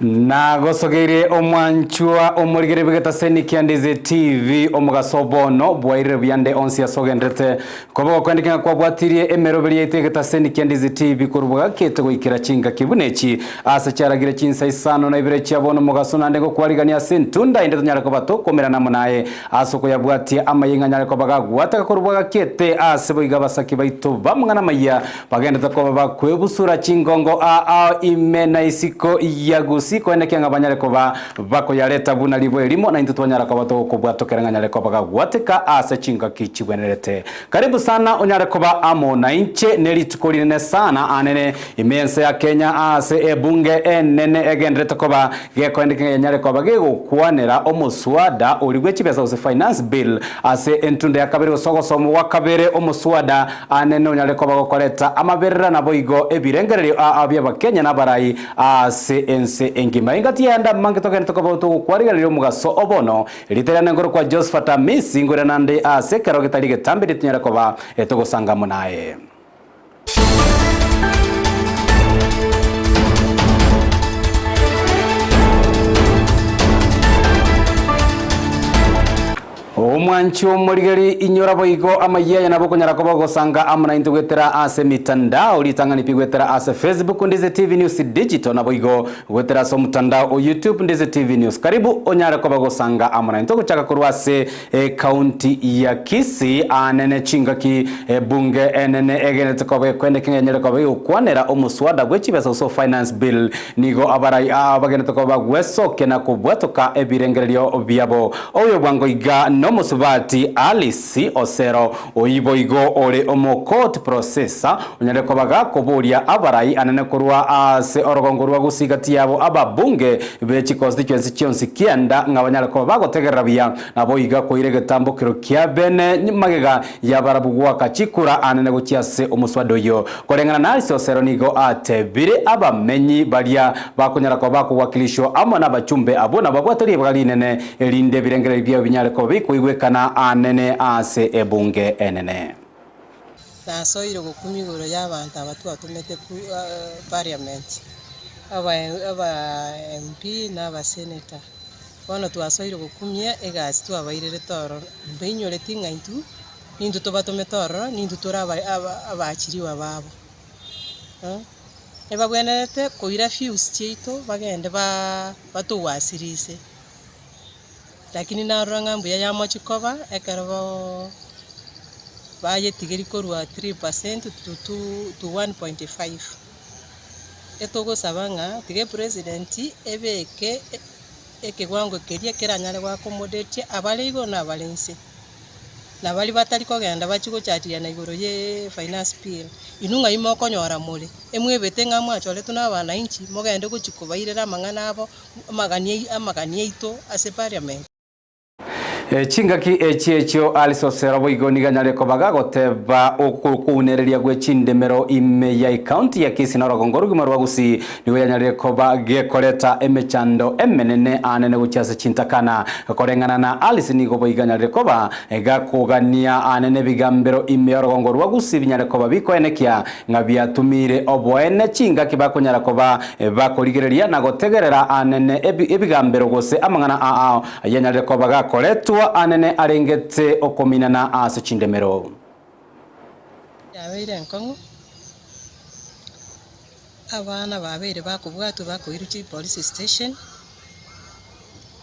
Na gosogeire omwanchua omurigire bigeta Kisii and Ndizi TV omugasobono bwaire byande onsi asogendete kobo kwandika kwa bwatirie emeroberi itegeta Kisii and Ndizi TV kurubuga kete goikira chinga kibunechi ase cyaragire Chinsa Isano na Ibere cyabono mugasona ndego kwarigania sentunda inde nyara ko bato komera namunaye asoko yabwatie Amayia nyara ko bagagwata kurubuga kete ase boiga basaki baito bamwana Amayia bagenda ko bakwebusura chingongo imena isiko ya Gusii kwene kyanga banyare ko bako yareta buna libo elimo na intu twanyara ko bato ko bwatokera nganyare ko bagagwateka ase chinga kichibwenerete. Karibu sana onyare ko ba amona inche nelitukoline sana anene imense ya Kenya ase ebunge enene egendrete ko ba gekwendeke nyare ko bagego kwanera omuswada oligwe chibesa ose finance bill ase entunde ya kabiri sogosomo wa kabere omuswada anene onyare ko bagokoleta amaberera naboigo ebirengerero abya bakenya nabarayi ase ense engima ingati yanda mangitoke ntokoboto kwarigaliro mugaso obono literana ngoro kwa Josephat Amisi ngore nande ase kero gitalige tambiri tunyara ko ba etogosanga munaye. Omwanchi omurigeri inyora boigo Amayia naboko nyara ko bagosanga amuna intugwetera ase mitandao litangani pigwetera ase Facebook Ndizi TV News Digital na boigo gwetera so mutandao o YouTube Ndizi TV News. Karibu onyara ko bagosanga amuna into chaka kurwase county ya Kisii anene chinga ki bunge enene egene tukobe kwende kenyere ko bayo kwanera omuswada gwechibesa so finance bill nigo abarai abagene tukoba gwesoke na kubwatoka ebirengerero byabo oyo bwango iga nomusubati Alisi Osero oyiboigo ole omo court processor onyare ko baga koburia abarai anene kurwa ase orogongo rwa gusigati yabo ababunge bechi constituency chionsi kianda ngabanyare ko bagotegerera bya nabo iga ko iregetambo kiro kya bene magega yabarabugwa kachikura anene gukiase omuswado yo korengana na Alisi Osero nigo atebire abamenyi baria bakunyara ko bakuwakilisho amona bachumbe abona babwatari bwalinene elinde birengere bya binyare ko kuigwekana anene ase ebunge enene nasoire gukumigoro y'abantu abatu batumete parliament aba MP n'aba senator bono twasoire gukumia egasi twabairire toro mbinyore tingaintu nindu tobatome toro nindu turaba abachiriwa babo eba bwenerete koira fuse chito bagende batuwasirise lakini naranga mbuya ya mochikoba ekarabo baye tigeri korwa 3% to 1.5 etogo sabanga tige president ebeke ekegwango keria keranyare kwa accommodate abaligo na balense na bali batali kogenda bachiko chatia na igoro ye finance bill inunga imoko nyora mole emwebete ngamwa chole tuna bana inchi mogende kuchikubairira mangana abo amaganie ito ase parliament. Chingaki echiechio Alisi Osero boigo niganyare ko bagagoteba okukunereria gwechindemero ime ya county ya Kisii na Orogongo rugima rwa Gusii niwe yanyare ko bagekoreta emechando emenene anene guchase chintakana korengana na Alisi nigo boiganyare ko ba gakugania anene bigambero ime ya Orogongo rwa Gusii binyare ko babiko enekia ngabiatumire obwene chingaki bakunyara ko bakorigereria na gotegerera anene ebigambero gose amangana yanyare ko bagakoretwa anene arengete okomina na ase chindemero yabeire nkongo abana babere bakubwatu bakoiruchi police station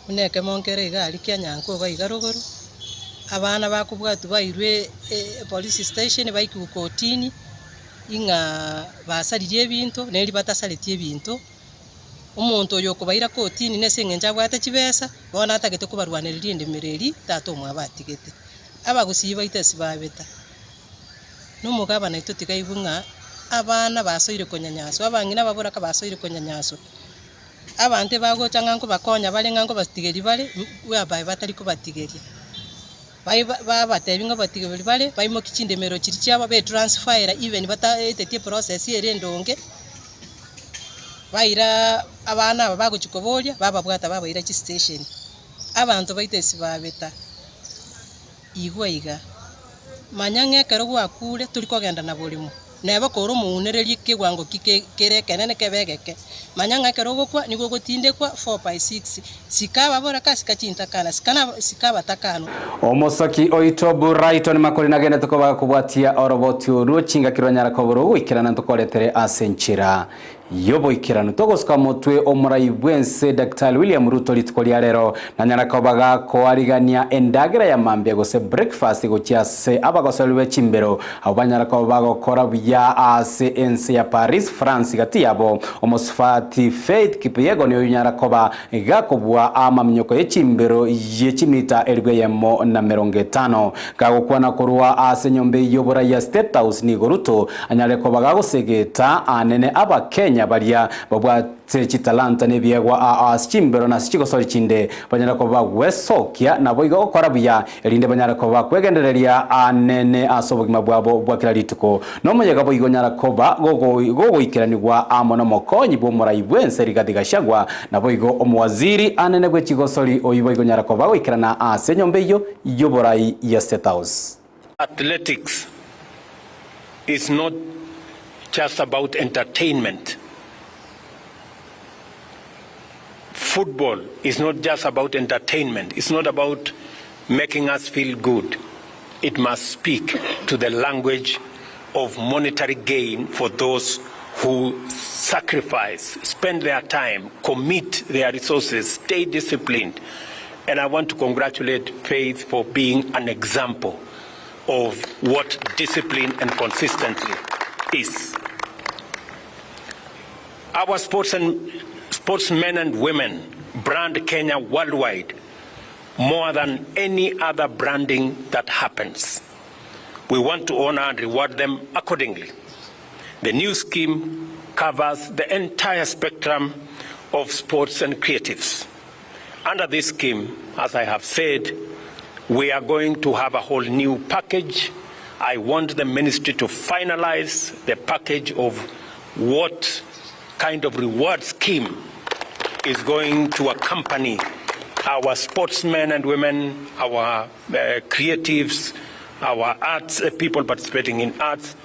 uneke monkere igali kyanyanko baigarogoro abana bakubwatu bairwe police station baiku kotini inga basalirie bintu neri batasalitie bintu umuntu yo kubaira kotini nesengenja bwate kibesa bona atagete kubarwanirira indemereri tato mwabatigete abagusiba itesi babeta numugaba naito tigaibunga abana basoire konyanyaso abangina babura ka basoire konyanyaso abante bago changanko bakonya balenga ngo batigeri bale wabaye batari ko batigeri batebinga batigeri bale bayimo kichindemero kiri cyaba be transfer even batatetie process yerendonge baira abana baguchikoboria bababwata babaira chi station abantu baitesi babeta igwaiga manyange kero gwakure tuli kogenda na bulimo nebo koro muunereri kigwango kirekene kebegeke manyanga kerogo kwa nigo gotinde kwa 4/6 sikaba bora kasika chintakana sikaba takano omosoki oito Brighton makori nagene tukoba kubwatia oroboti uru chinga kironyara koboro gwikirana tukoretere asenchira yobo ikirano togoska motwe omurai bwense Dr. William Ruto litukoli rero na nyarakabaga ko arigania endagira ya mambye gose breakfast gochiase abagosolwe chimbero abanyarakabaga gokora bya ase ense ya Paris France gati yabo omosfati Faith Kipyego niyo nyarakoba gakobwa amamnyoko yechimbero yechimita elbeyemo na 50 gagokwana korwa ase nyombe yobora ya State House ni Ruto anyarekobaga gosegeta anene aba Kenya baria babwate chitalanta nebyegwa chimbero na chigosori chinde banyara ko bagwesokia nabo igokora bya elinde banyara ko bakwegendereria anene asobogima bwabo bwakira lituko no muyega bo igonyara ko gogo ikiranirwa amono mokonyi bo murai bwense rigadigashagwa nabo igo omwaziri anene gwe chigosori oyibo igonyara ko bagikirana asenyombe yo yoborai ya State House. Athletics is not just about entertainment. Football is not just about entertainment. It's not about making us feel good. It must speak to the language of monetary gain for those who sacrifice, spend their time, commit their resources, stay disciplined. And I want to congratulate Faith for being an example of what discipline and consistency is. Our sportsmen and women brand Kenya worldwide more than any other branding that happens. We want to honor and reward them accordingly. The new scheme covers the entire spectrum of sports and creatives. Under this scheme, as I have said, we are going to have a whole new package. I want the ministry to finalize the package of what kind of reward scheme is going to accompany our sportsmen and women, our creatives, our arts, people participating in arts,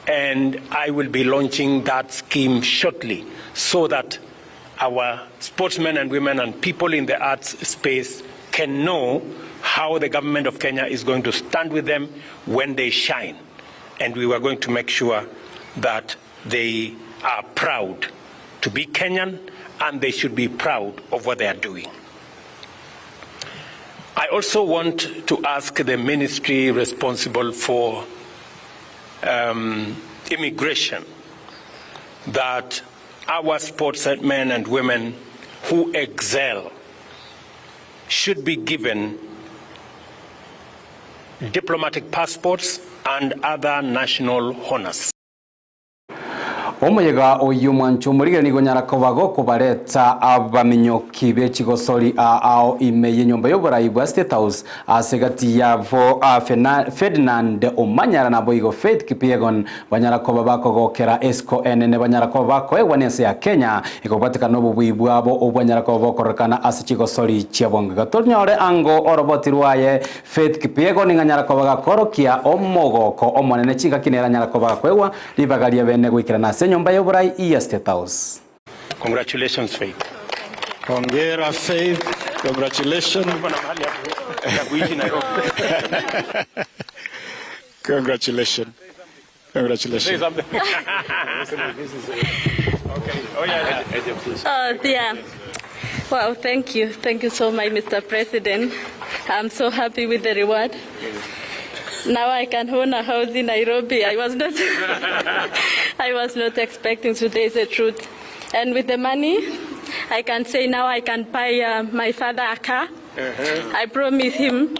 and I will be launching that scheme shortly so that our sportsmen and women and people in the arts space can know how the government of Kenya is going to stand with them when they shine. And we are going to make sure that they are proud to be Kenyan, and they should be proud of what they are doing. I also want to ask the ministry responsible for immigration that our sportsmen and women who excel should be given diplomatic passports and other national honors. Omuyega oyu mwanchu murigere nigo nyarakobago kubareta abaminyoki bechigosori ao imeye nyomba yoborayi bwa State House asegati yavo Ferdinand Omanyara na boigo Faith Kipyegon banyarakoba bakogokera esco enene banyarakoba bakoegwa nense ya Kenya ikobatika nobu bwibwabo obanyarakoba bokorekana asechigosori chiabonga gatornyore ango orobotirwaye Faith Kipyegon nganyarakoba gakorokia omogoko omonene chinga kinera nyarakoba kwegwa libagalia bene gwikirana nyomba yoborai iya State House. Congratulations, Faith. Hongera, Faith. Congratulations. Congratulations. Congratulations. Yeah. Wow, thank you. Thank you so much, Mr. President. I'm so happy with the reward. Now I can own a house in Nairobi. I was not expecting. Today is the truth. And with the money, I can say now I can buy my father a car. I promised him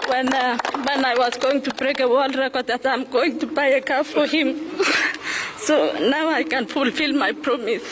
when I was going to break a world record that I'm going to buy a car for him. So now I can fulfill my promise.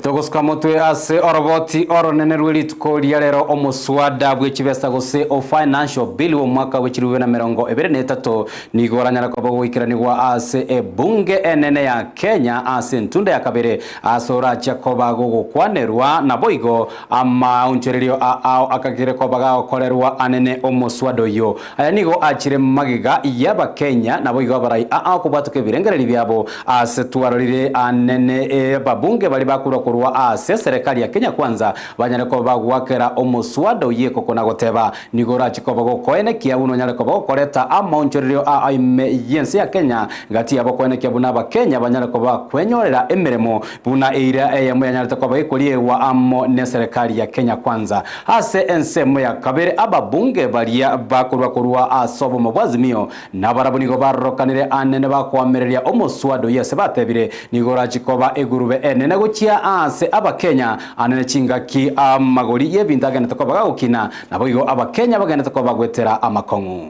Togosuka mutwe ase oroboti oronene rw'erituko ria rero omuswada bw'ekibesa gose o financial bill omwaka w'ekiruwe na 2023 nigoranyara koba gwikiranirwa ase ebunge enene ya Kenya ase ntunda ya kabere asora Jacoba gugukwanerwa na boigo ama unchererio ao akagire koba gakorerwa anene omuswada oyo aya nigo achire magiga yaba Kenya na boigo barai ao kubatuke birengereri byabo ase twarorire anene babunge bali bakuru kurwa ase serikali ya Kenya kwanza banyareko bagwakera omuswada yeko kona goteba nigora chikoba gokoene kia uno nyareko bakoreta amonchorio a yensi ya Kenya gati yabo koene kia buna ba Kenya banyareko bakwenyorera emeremo buna eira eyamo yanyareko bagikolie wa amo ne serikali ya Kenya kwanza ase ensemo ya kabere ababunge balia kurwa asobo mabwazimio na barabunigo barokanire anene bakwamereria omuswada yese batebire nigora chikoba egurube enene gochia ase abakenya anene chingaki amagori yebintu agenda tokoba gukina nabo igo abakenya bagenda tokoba gwetera amakongu.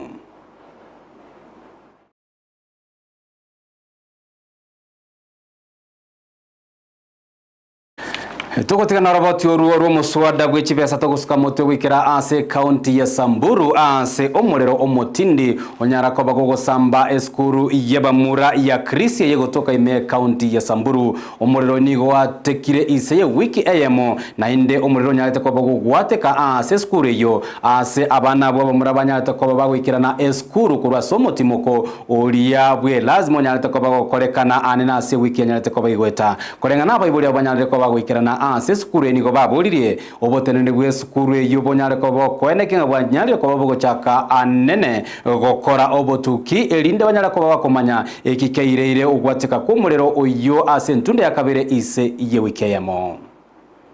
Tugotigana roboti oruo muswada gw'ekibesa togusuka mutwe gwikira ase county ya Samburu ase omurero omotindi onyara koba gogosamba eskuru yebamura ya Kisii yegotoka ime county ya Samburu omurero nigo watekire ise ye wiki eyemo na inde omurero nyarete koba gogwateka ase eskuru yo ase abana bo bamura banyarete koba bagwikirana eskuru kurwa somotimoko oria bwe lazima nyarete koba gokorekana anena ase wiki nyarete koba igweta korengana abaibuli abanyarete koba gwikirana ase skuru nigo baburirie obotenene bwe skuru yubonyare ko bokwene bwanyari ko bogochaka anene gokora obotuki elinde banyara ko bakomanya ekikeireire ugwatika kumurero oyo ase ntunda ya kabere ise yewikeyemo.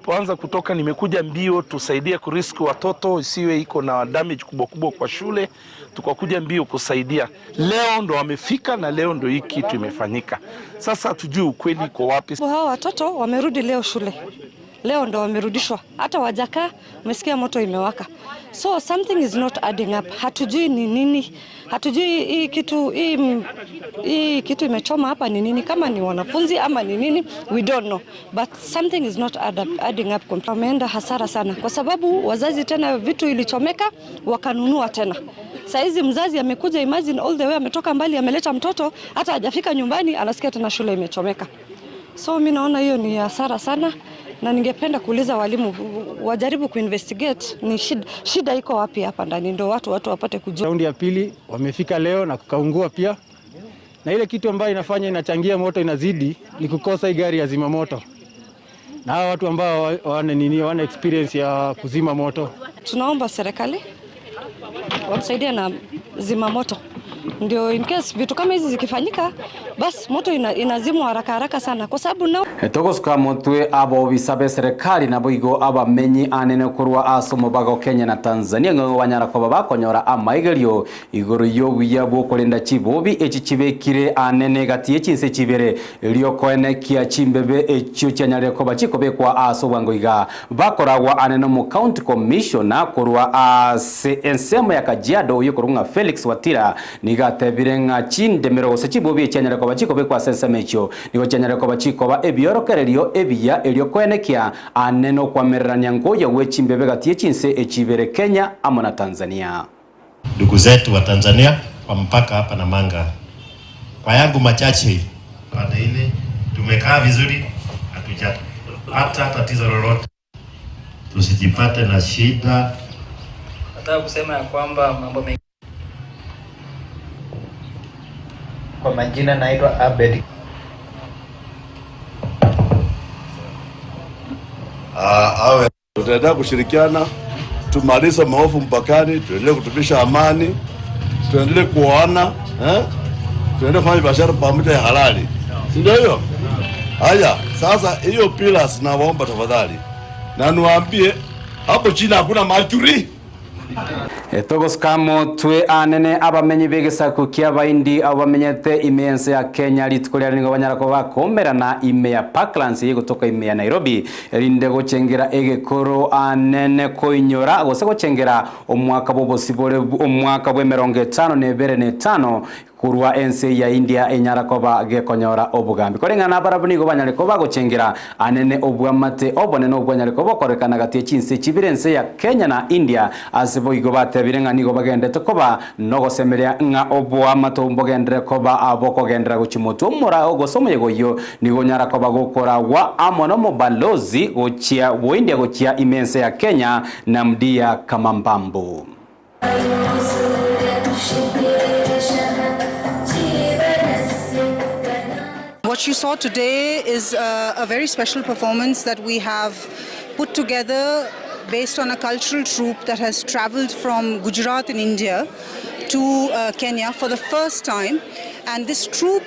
Kwanza kutoka nimekuja mbio tusaidie kuriski watoto isiwe iko na damage kubwa kwa shule, tukakuja mbio kusaidia. Leo ndo wamefika na leo ndo hii kitu imefanyika. Sasa hatujui ukweli iko wapi. Hao watoto wamerudi leo shule. Leo ndo wamerudishwa. Hata wajaka umesikia moto imewaka. So something is not adding up. Hatujui ni nini. Hatujui hii kitu imechoma hapa ni nini, kama ni wanafunzi ama ni nini, we don't know, but something is not adding up. Wameenda hasara sana kwa sababu wazazi tena vitu ilichomeka wakanunua tena. Saizi mzazi amekuja, imagine all the way ametoka mbali, ameleta mtoto, hata hajafika nyumbani anasikia tena shule imechomeka. So mimi naona hiyo ni hasara sana, na ningependa kuuliza walimu wajaribu kuinvestigate ni shida iko wapi hapa ndani, ndio watu wapate kujua. Raundi ya pili wamefika leo na kukaungua pia, na ile kitu ambayo inafanya inachangia moto inazidi ni kukosa hii gari ya zima moto, na hawa watu ambao wana experience ya kuzima moto. Tunaomba serikali watusaidie na zima moto, ndio in case vitu kama hizi zikifanyika basi moto inazimwa haraka sana, kwa sababu nao togosuka mutwe abo bisabe serikali nabo igo abamenyi anene kurwa asomo bago Kenya na Tanzania ngo banyara ko babakonyora amaigerio igoro yobuya bwo kolenda chibobi ekikibekire anene gati ekinse kibere elio koene kia chimbebe ekyo cyanyare ko bakikobekwa aso bwango iga bakoragwa anene mu county commissioner kurwa ase ensemo ya Kajiado yokorunga Felix Watira nigatebire nga chindemero gose chibobi cyanyare ko bakikobekwa sensamecho nigo cyanyare ko bakikoba ebiorokererio ebiya elio kwenekia aneno kwamererania ngoya wechimbebe gati ekinse ekibere Kenya ama na Tanzania. Ndugu zetu wa Tanzania kwa mpaka hapa na Manga, kwa yangu machache baada ile tumekaa vizuri, hatujapata tatizo lolote, tusijipate na shida. Nataka kusema ya kwamba mambo mengi. Kwa majina naitwa Abedi. Awe tutaendelea kushirikiana, tumalize maovu mpakani, tuendelee kutumisha amani, tuendelee kuoana, tuendelee kufanya biashara pamoja ya halali. Ndio hiyo. Haya, sasa hiyo pillars naomba tafadhali. Na niwaambie hapo China hakuna maturi. Togosuka mutwe anene abamenyi begesaku kia baindi abamenyete imense ya Kenya litkolya ningo banyara ko bakomerana ime ya Parklands yegotoka ime ya Nairobi elinde gochengera egekoro anene koinyora gose gochengera omwaka bobosibole omwaka bwe 50 nebere ne 5 kurwa ense ya India enyara koba gekonyora obugambi korengana barabuni go banyare koba gochengira anene obwamate obone no bwanyare koba korekana gatie Chinsa chibirense ya Kenya na India asebo igo batebirengani go bagendete koba no gosemeria nga obwamate ombogendere koba aboko gendera guchimoto mora ogosomye goyo nigo nyara koba gokora wa amono mobalozi gochia wo India gochia imense ya Kenya na mdia kama mbambo. What you saw today is a very special performance that we have put together based on a cultural troupe that has traveled from Gujarat in India to Kenya for the first time. And this troupe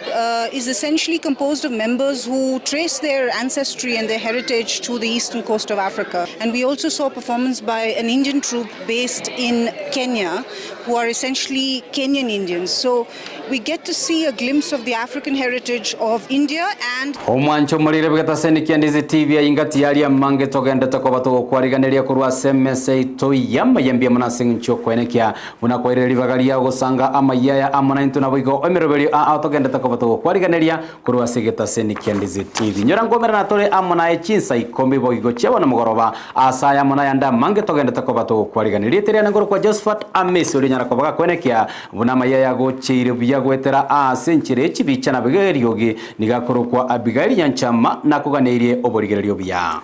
is essentially composed of members who trace their ancestry and their heritage to the eastern coast of Africa. And we also saw a performance by an Indian troupe based in Kenya, who are essentially Kenyan Indians. So we get to see a glimpse of the African heritage of India and Omwancho mulire bweta seniki ya Ndizi TV ingati yali ya mange togende tokobato kwariganeria kurwa semese to yamba yambia manasincho kwenekia unakoire livagalia gosanga Amayia ya amana into na bigo emerobeli a togende tokobato kwariganeria kurwa segeta seniki ya Ndizi TV nyora ngomera na tore amana e Chinsa ikombe bogigo chewa na mugoroba asaya amana yanda mange togende tokobato kwariganeria teria na ngoro kwa Josephat Amisi uri nyara kobaga kwenekia Amayia ya gochire bya gwetera asenchire chibicha na bigeriogi nigakorokwa Ibere yanchama na kuganeirie oborigererio bya